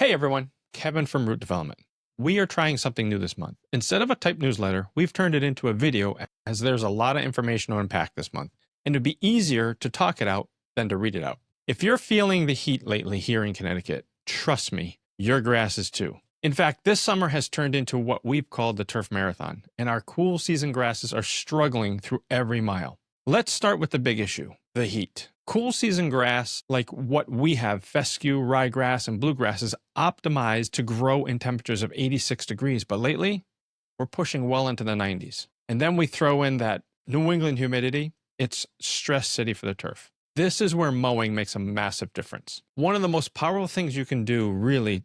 Hey everyone, Kevin from Root Development. We are trying something new this month. Instead of a typed newsletter, we've turned it into a video as there's a lot of information to unpack this month, and it'd be easier to talk it out than to read it out. If you're feeling the heat lately here in Connecticut, trust me, your grass is too. In fact, this summer has turned into what we've called the turf marathon, and our cool season grasses are struggling through every mile. Let's start with the big issue, the heat. Cool season grass, like what we have, fescue, ryegrass, and bluegrass, is optimized to grow in temperatures of 86 degrees, but lately, we're pushing well into the 90s. And then we throw in that New England humidity, it's stress city for the turf. This is where mowing makes a massive difference. One of the most powerful things you can do, really,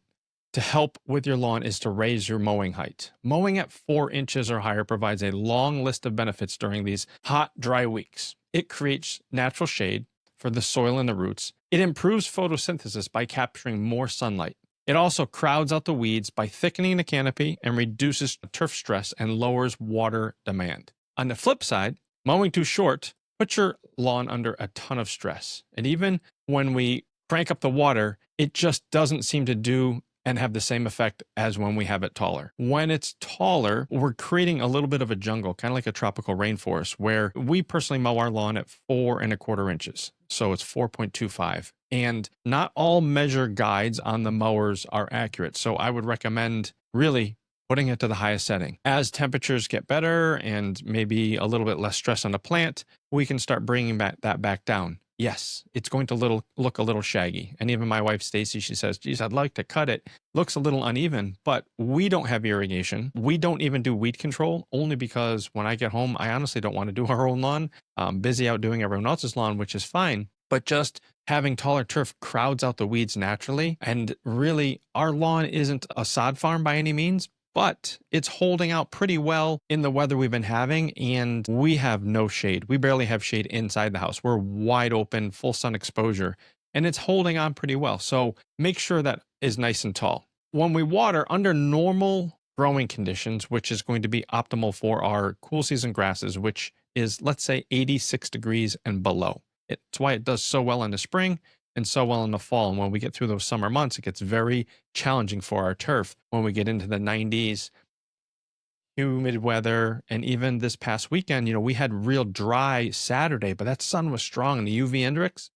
to help with your lawn is to raise your mowing height. Mowing at 4 inches or higher provides a long list of benefits during these hot, dry weeks. It creates natural shade for the soil and the roots. It improves photosynthesis by capturing more sunlight. It also crowds out the weeds by thickening the canopy and reduces turf stress and lowers water demand. On the flip side, mowing too short puts your lawn under a ton of stress. And even when we crank up the water, it just doesn't seem to do and have the same effect as when we have it taller. When it's taller, we're creating a little bit of a jungle, kind of like a tropical rainforest, where we personally mow our lawn at 4¼ inches. So it's 4.25. And not all measure guides on the mowers are accurate. So I would recommend really putting it to the highest setting. As temperatures get better and maybe a little bit less stress on the plant, we can start bringing that back down. Yes, it's going to look a little shaggy. And even my wife, Stacey, she says, geez, I'd like to cut it. Looks a little uneven, but we don't have irrigation. We don't even do weed control, only because when I get home, I honestly don't want to do our own lawn. I'm busy out doing everyone else's lawn, which is fine. But just having taller turf crowds out the weeds naturally. And really, our lawn isn't a sod farm by any means, but it's holding out pretty well in the weather we've been having, and we have no shade. We barely have shade inside the house. We're wide open, full sun exposure, and it's holding on pretty well. So make sure that is nice and tall. When we water under normal growing conditions, which is going to be optimal for our cool season grasses, which is, let's say, 86 degrees and below. It's why it does so well in the spring and so well in the fall. And when we get through those summer months, it gets very challenging for our turf when we get into the 90s, humid weather. And even this past weekend, we had real dry Saturday, but that sun was strong, and the UV index,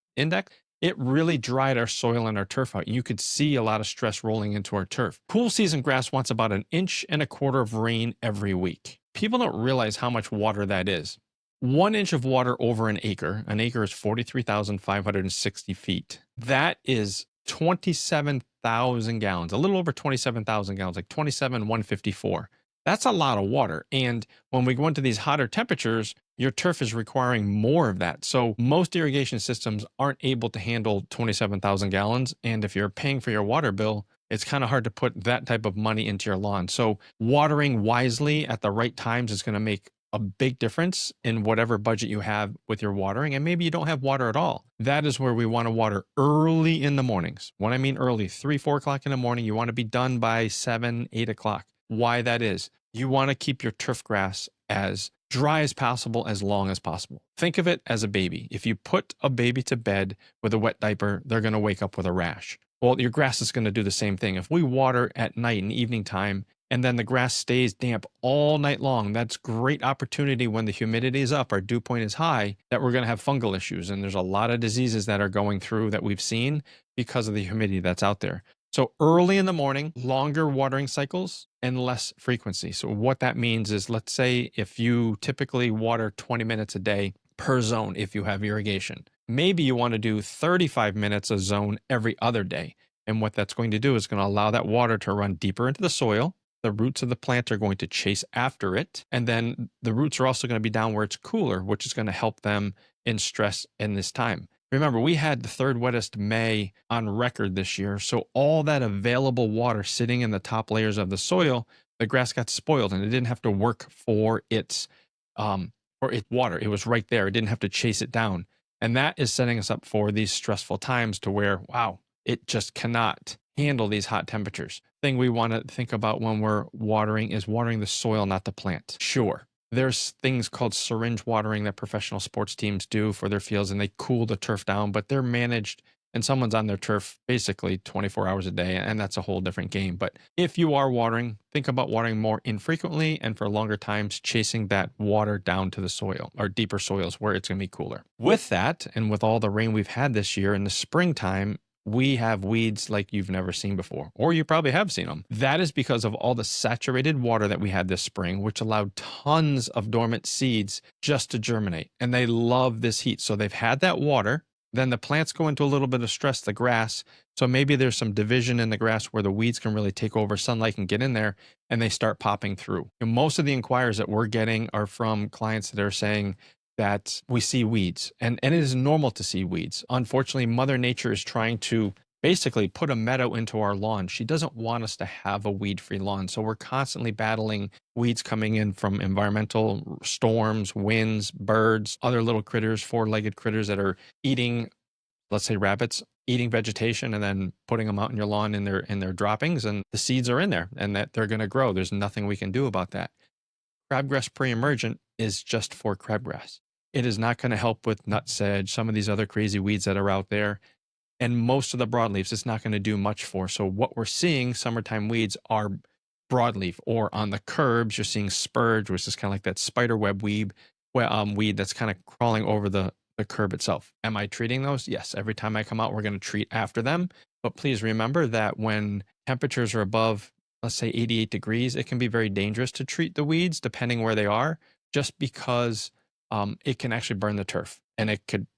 it really dried our soil and our turf out. You could see a lot of stress rolling into our turf. Cool season grass wants about 1¼ inches of rain every week. People don't realize how much water that is. 1 inch of water over an acre is 43,560 feet. That is 27,000 gallons, a little over 27,000 gallons, like 27,154. That's a lot of water. And when we go into these hotter temperatures, your turf is requiring more of that. So most irrigation systems aren't able to handle 27,000 gallons. And if you're paying for your water bill, it's kind of hard to put that type of money into your lawn. So watering wisely at the right times is going to make a big difference in whatever budget you have with your watering. And maybe you don't have water at all. That is where we want to water early in the mornings. When I mean early, 3, 4 o'clock in the morning, you want to be done by 7, 8 o'clock. Why that is, you want to keep your turf grass as dry as possible, as long as possible. Think of it as a baby. If you put a baby to bed with a wet diaper, they're going to wake up with a rash. Well, your grass is going to do the same thing. If we water at night and evening time, and then the grass stays damp all night long, that's great opportunity when the humidity is up, our dew point is high, that we're going to have fungal issues. And there's a lot of diseases that are going through that we've seen because of the humidity that's out there. So early in the morning, longer watering cycles and less frequency. So what that means is, let's say if you typically water 20 minutes a day per zone, if you have irrigation, maybe you want to do 35 minutes a zone every other day. And what that's going to do is going to allow that water to run deeper into the soil. The roots of the plant are going to chase after it. And then the roots are also going to be down where it's cooler, which is going to help them in stress in this time. Remember, we had the 3rd wettest May on record this year. So all that available water sitting in the top layers of the soil, the grass got spoiled and it didn't have to work for its water. It was right there. It didn't have to chase it down. And that is setting us up for these stressful times to where, wow, it just cannot handle these hot temperatures. Thing we want to think about when we're watering is watering the soil, not the plant. Sure, there's things called syringe watering that professional sports teams do for their fields, and they cool the turf down, but they're managed and someone's on their turf basically 24 hours a day, and that's a whole different game. But if you are watering, think about watering more infrequently and for longer times, chasing that water down to the soil or deeper soils where it's going to be cooler. With that, and with all the rain we've had this year in the springtime, we have weeds like you've never seen before, or you probably have seen them. That is because of all the saturated water that we had this spring, which allowed tons of dormant seeds just to germinate. And they love this heat. So they've had that water. Then the plants go into a little bit of stress, the grass. So maybe there's some division in the grass where the weeds can really take over, sunlight can get in there, and they start popping through. And most of the inquiries that we're getting are from clients that are saying that we see weeds, and it is normal to see weeds. Unfortunately, Mother Nature is trying to basically put a meadow into our lawn. She doesn't want us to have a weed-free lawn. So we're constantly battling weeds coming in from environmental storms, winds, birds, other little critters, four-legged critters that are eating, let's say rabbits, eating vegetation and then putting them out in your lawn in their droppings, and the seeds are in there and that they're going to grow. There's nothing we can do about that. Crabgrass pre-emergent is just for crabgrass. It is not going to help with nut sedge, some of these other crazy weeds that are out there. And most of the broadleaves, it's not going to do much for. So what we're seeing, summertime weeds, are broadleaf, or on the curbs, you're seeing spurge, which is kind of like that spider web weed that's kind of crawling over the curb itself. Am I treating those? Yes. Every time I come out, we're going to treat after them. But please remember that when temperatures are above, let's say 88 degrees, it can be very dangerous to treat the weeds depending where they are, just because it can actually burn the turf, and it could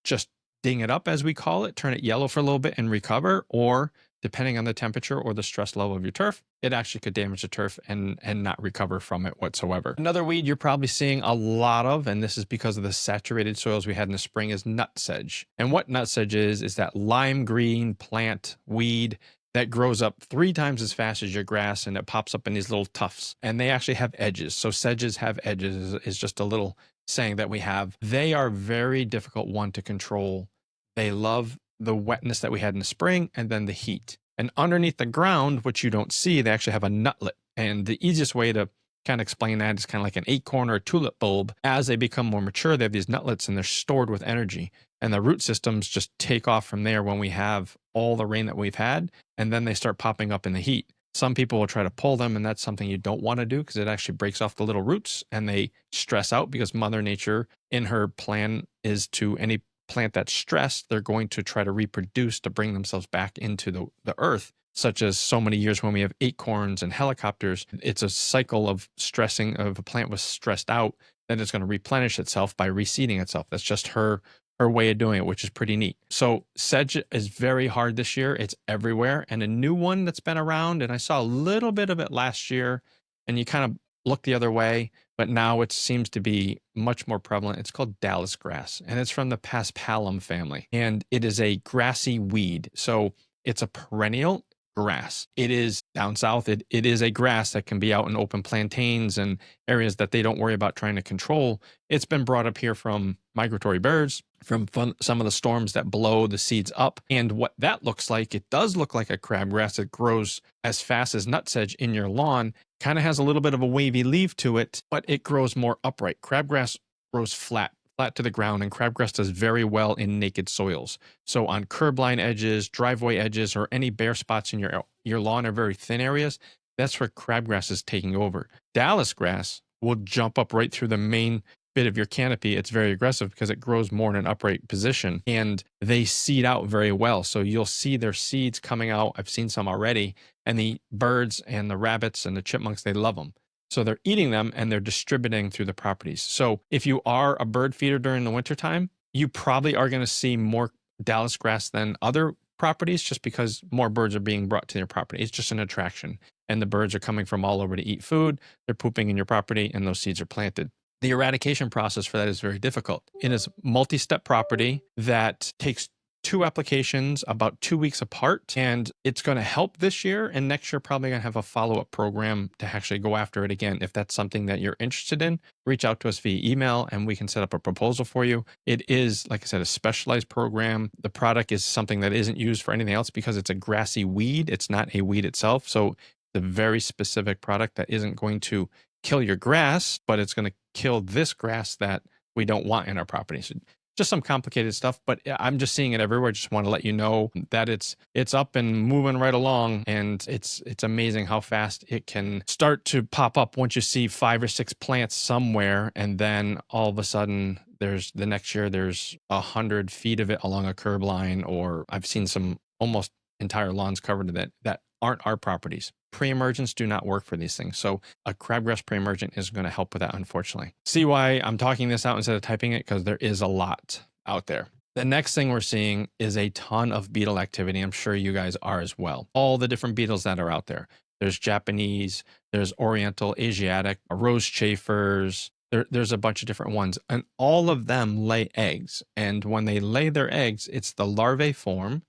just ding it up, as we call it, turn it yellow for a little bit and recover, or depending on the temperature or the stress level of your turf, it actually could damage the turf and not recover from it whatsoever. Another weed you're probably seeing a lot of, and this is because of the saturated soils we had in the spring, is nut sedge. And what nut sedge is that lime green plant weed that grows up 3 times as fast as your grass, and it pops up in these little tufts, and they actually have edges. So sedges have edges is just a little saying that we have. They are very difficult one to control. They love the wetness that we had in the spring and then the heat. And underneath the ground, which you don't see, they actually have a nutlet. And the easiest way to kind of explain that is kind of like an acorn or a tulip bulb. As they become more mature, they have these nutlets and they're stored with energy. And the root systems just take off from there when we have all the rain that we've had. And then they start popping up in the heat. Some people will try to pull them, and that's something you don't want to do because it actually breaks off the little roots and they stress out, because Mother Nature in her plan is to any plant that's stressed, they're going to try to reproduce to bring themselves back into the earth, such as so many years when we have acorns and helicopters. It's a cycle of stressing. If a plant was stressed out, then it's going to replenish itself by reseeding itself. That's just her way of doing it, which is pretty neat. So sedge is very hard this year. It's everywhere. And a new one that's been around, and I saw a little bit of it last year, and you kind of look the other way, but now it seems to be much more prevalent. It's called Dallas grass, and it's from the paspalum family, and it is a grassy weed. So it's a perennial grass. It is down south. It is a grass that can be out in open plantains and areas that they don't worry about trying to control. It's been brought up here from migratory birds, from some of the storms that blow the seeds up. And what that looks like, it does look like a crabgrass. It grows as fast as nut sedge in your lawn, kind of has a little bit of a wavy leaf to it, but it grows more upright. Crabgrass grows flat to the ground, and crabgrass does very well in naked soils. So on curb line edges, driveway edges, or any bare spots in your lawn or very thin areas, that's where crabgrass is taking over. Dallas grass will jump up right through the main bit of your canopy. It's very aggressive because it grows more in an upright position, and they seed out very well. So you'll see their seeds coming out. I've seen some already, and the birds and the rabbits and the chipmunks, they love them. So they're eating them and they're distributing through the properties. So if you are a bird feeder during the wintertime, you probably are going to see more Dallas grass than other properties, just because more birds are being brought to your property. It's just an attraction. And the birds are coming from all over to eat food. They're pooping in your property, and those seeds are planted. The eradication process for that is very difficult. It is multi-step property that takes 2 applications about 2 weeks apart, and it's going to help this year, and next year probably going to have a follow-up program to actually go after it again. If that's something that you're interested in, reach out to us via email and we can set up a proposal for you. It is, like I said, a specialized program. The product is something that isn't used for anything else because it's a grassy weed. It's not a weed itself. So it's a very specific product that isn't going to kill your grass, but it's going to kill this grass that we don't want in our property. So just some complicated stuff, but I'm just seeing it everywhere. Just want to let you know that it's up and moving right along, and it's amazing how fast it can start to pop up once you see 5 or 6 plants somewhere, and then all of a sudden there's the next year there's 100 feet of it along a curb line, or I've seen some almost entire lawns covered in it that aren't our properties. Pre-emergents do not work for these things. So a crabgrass pre-emergent is going to help with that, unfortunately. See why I'm talking this out instead of typing it? Because there is a lot out there. The next thing we're seeing is a ton of beetle activity. I'm sure you guys are as well. All the different beetles that are out there. There's Japanese, there's Oriental, Asiatic, rose chafers. There's a bunch of different ones, and all of them lay eggs. And when they lay their eggs, it's the larvae form,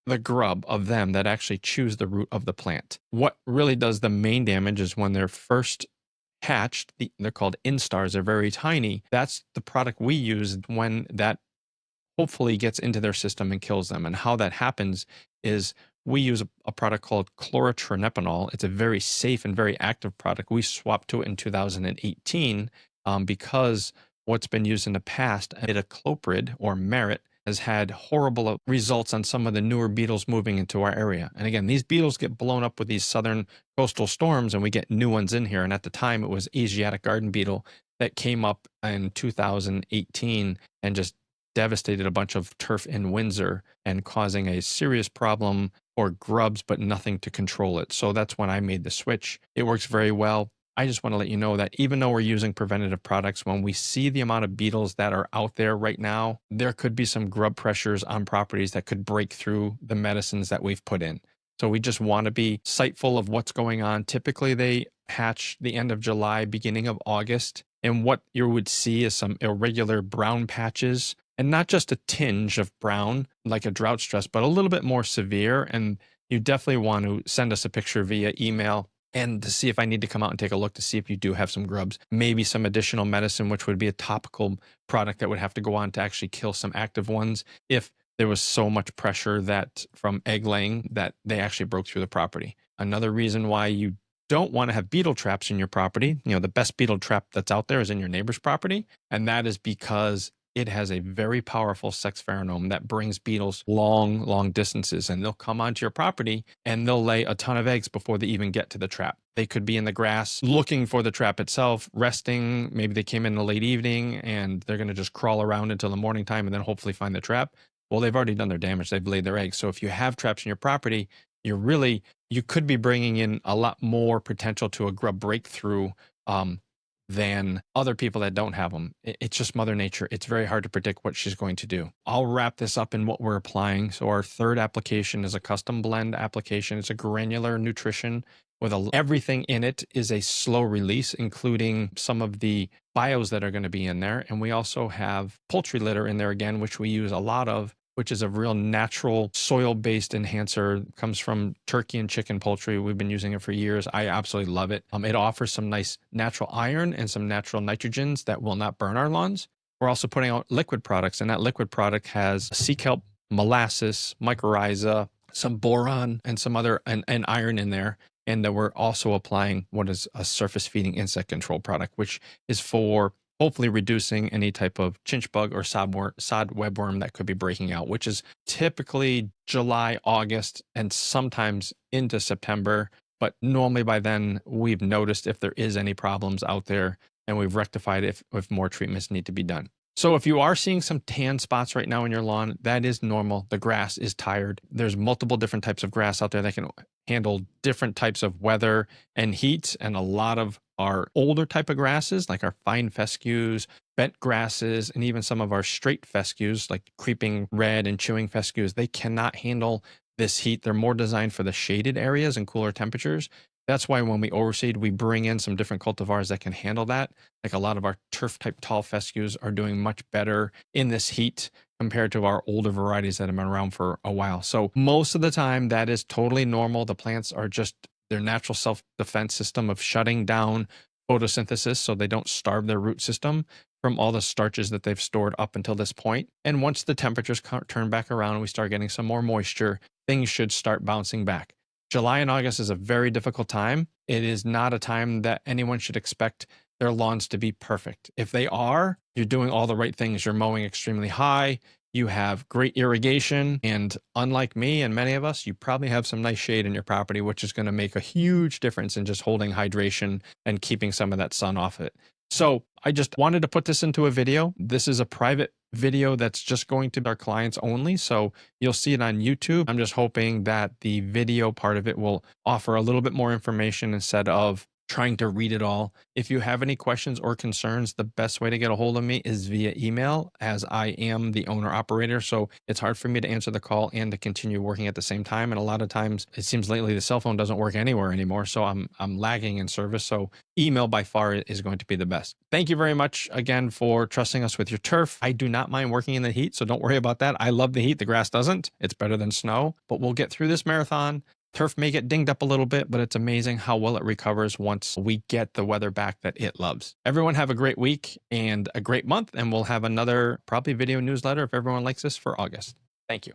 the grub of them that actually chews the root of the plant. What really does the main damage is when they're first hatched, they're called instars, they're very tiny. That's the product we use when that hopefully gets into their system and kills them. And how that happens is we use a product called chlorotrenepanol. It's a very safe and very active product. We swapped to it in 2018 because what's been used in the past, imidacloprid or merit, has had horrible results on some of the newer beetles moving into our area. And again, these beetles get blown up with these southern coastal storms, and we get new ones in here. And at the time, it was Asiatic garden beetle that came up in 2018 and just devastated a bunch of turf in Windsor and causing a serious problem for grubs, but nothing to control it. So that's when I made the switch. It works very well. I just want to let you know that even though we're using preventative products, when we see the amount of beetles that are out there right now, there could be some grub pressures on properties that could break through the medicines that we've put in. So we just want to be sightful of what's going on. Typically, they hatch the end of July, beginning of August. And what you would see is some irregular brown patches, and not just a tinge of brown like a drought stress, but a little bit more severe. And you definitely want to send us a picture via email and to see if I need to come out and take a look to see if you do have some grubs, maybe some additional medicine, which would be a topical product that would have to go on to actually kill some active ones if there was so much pressure that from egg laying that they actually broke through the property. Another reason why you don't want to have beetle traps in your property, the best beetle trap that's out there is in your neighbor's property, and that is because it has a very powerful sex pheromone that brings beetles long distances, and they'll come onto your property and they'll lay a ton of eggs before they even get to the trap. They could be in the grass looking for the trap itself, resting. Maybe they came in the late evening and they're going to just crawl around until the morning time and then hopefully find the trap. Well, they've already done their damage. They've laid their eggs. So if you have traps in your property, you could be bringing in a lot more potential to a grub breakthrough than other people that don't have them. It's just Mother Nature. It's very hard to predict what she's going to do. I'll wrap this up in what we're applying. So our third application is a custom blend application. It's a granular nutrition with everything in it is a slow release, including some of the bios that are going to be in there. And we also have poultry litter in there again, which we use a lot of, which is a real natural soil-based enhancer. It comes from turkey and chicken poultry. We've been using it for years. I absolutely love it. It offers some nice natural iron and some natural nitrogens that will not burn our lawns. We're also putting out liquid products, and that liquid product has sea kelp, molasses, mycorrhiza, some boron, and some other and iron in there. And then we're also applying what is a surface feeding insect control product, which is for hopefully reducing any type of chinch bug or sod webworm that could be breaking out, which is typically July, August, and sometimes into September. But normally by then, we've noticed if there is any problems out there, and we've rectified if more treatments need to be done. So if you are seeing some tan spots right now in your lawn, that is normal. The grass is tired. There's multiple different types of grass out there that can handle different types of weather and heat. And a lot of our older type of grasses, like our fine fescues, bent grasses, and even some of our straight fescues, like creeping red and chewing fescues, they cannot handle this heat. They're more designed for the shaded areas and cooler temperatures. That's why when we overseed, we bring in some different cultivars that can handle that. Like a lot of our turf type tall fescues are doing much better in this heat compared to our older varieties that have been around for a while. So most of the time that is totally normal. The plants are just their natural self-defense system of shutting down photosynthesis so they don't starve their root system from all the starches that they've stored up until this point. And once the temperatures turn back around and we start getting some more moisture, things should start bouncing back. July and August is a very difficult time. It is not a time that anyone should expect their lawns to be perfect. If they are, you're doing all the right things. You're mowing extremely high, you have great irrigation, and unlike me and many of us, you probably have some nice shade in your property, which is going to make a huge difference in just holding hydration and keeping some of that sun off it. So I just wanted to put this into a video. This is a private video that's just going to our clients only. So you'll see it on YouTube. I'm just hoping that the video part of it will offer a little bit more information instead of trying to read it all. If you have any questions or concerns, the best way to get a hold of me is via email, as I am the owner operator. So it's hard for me to answer the call and to continue working at the same time. And a lot of times it seems lately the cell phone doesn't work anywhere anymore. So I'm lagging in service. So email by far is going to be the best. Thank you very much again for trusting us with your turf. I do not mind working in the heat, so don't worry about that. I love the heat. The grass doesn't. It's better than snow, but we'll get through this marathon. Turf may get dinged up a little bit, but it's amazing how well it recovers once we get the weather back that it loves. Everyone have a great week and a great month, and we'll have another probably video newsletter if everyone likes this for August. Thank you.